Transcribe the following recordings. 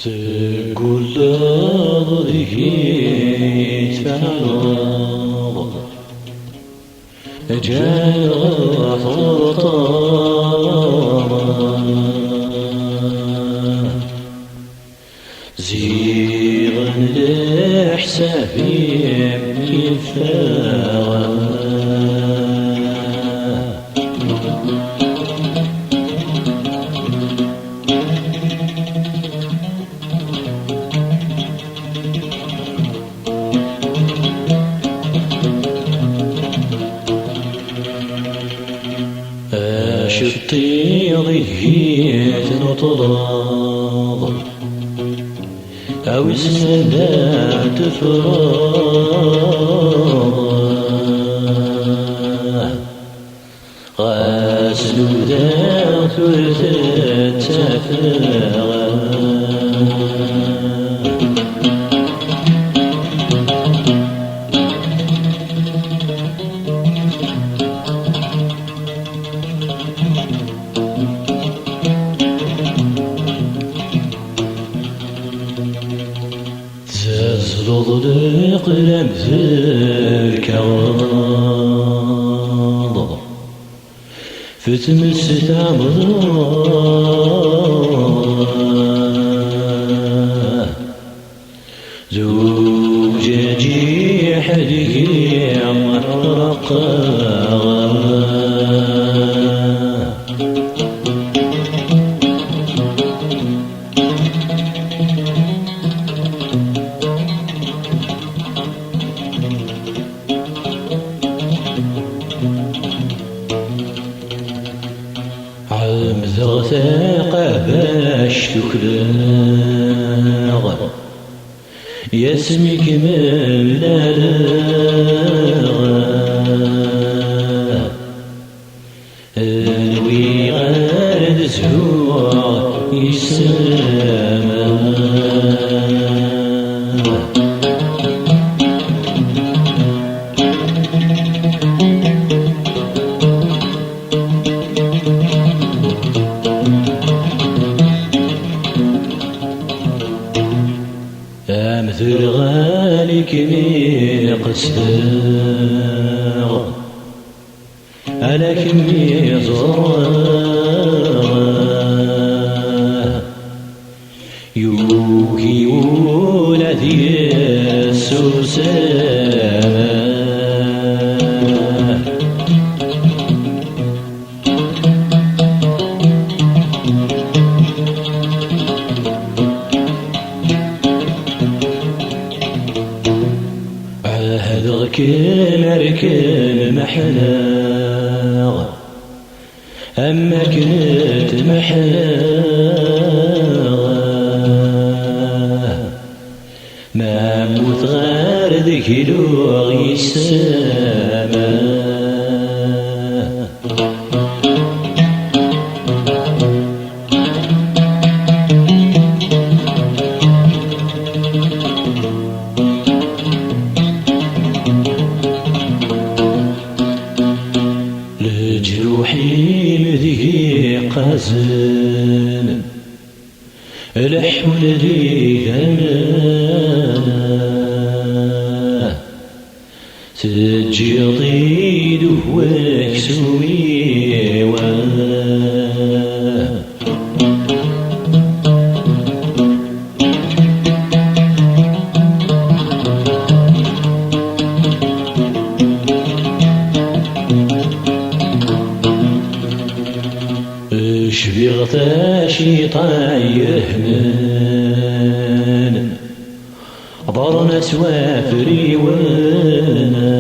تقول ذيك تفعل جاي فرطان زيغن لحسابي كفاغا شطي ضيت نطلب أو السنة تفرغ غاسل ذا ثلث التفرغ تزلط لقلم ذلك غاض فتمس تعمر زوجتي حدي مرقا عمزغ ثاقة باش تكلاغ يسمك مملاغ انوي غارد زهور يسامى مثل غالك ميقساغ على كمي زرغ يوكي ولدي السوسامة هذاك مركب محلاغ أما كنت محلاغ ما موت غير ذيك لوغ يسامى لجروحي مذي قازن الحول ذي غنى تجي ضيد وكسوي شبيغ شيطان يهمن ضرنا سوافري وانا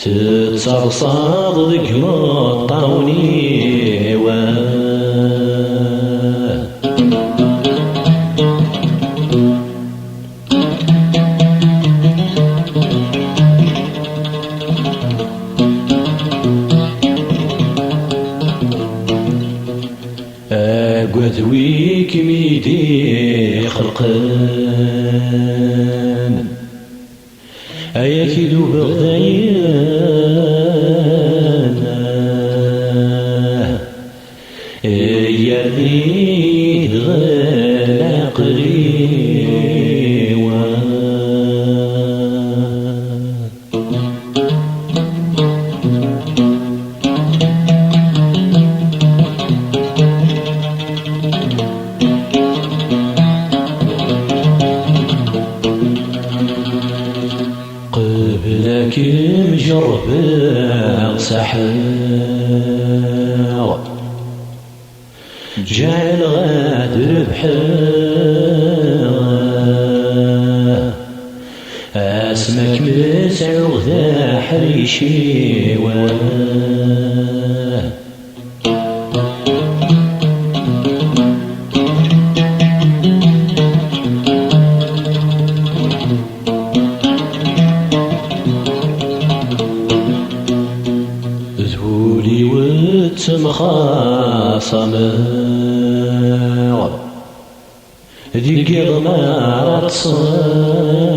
تتصرصر ذيك مطاوني قذويك ميدي خلقان أياكيدو بغدايانا يا ذي جعل غاد ربحه اسمك مسعوغ ذا حريشي ذهولي وتمخاصمه ذيك غمارة صغار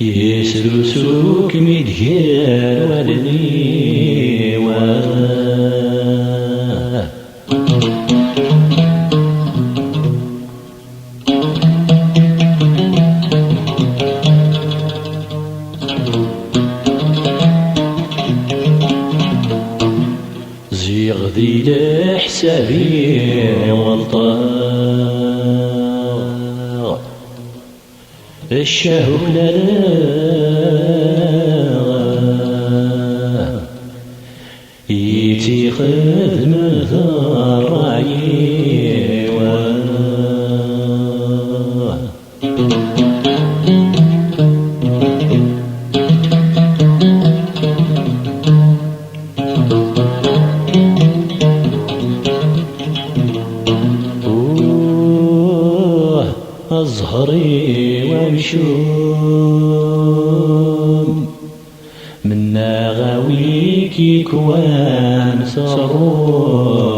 يسلسوك مدير والنيوان زيغ ذي لحسابي والطاغ الشهوك لنا يتيخذ من ذرعي أزهري ومشوم منا غاويك كوان صروما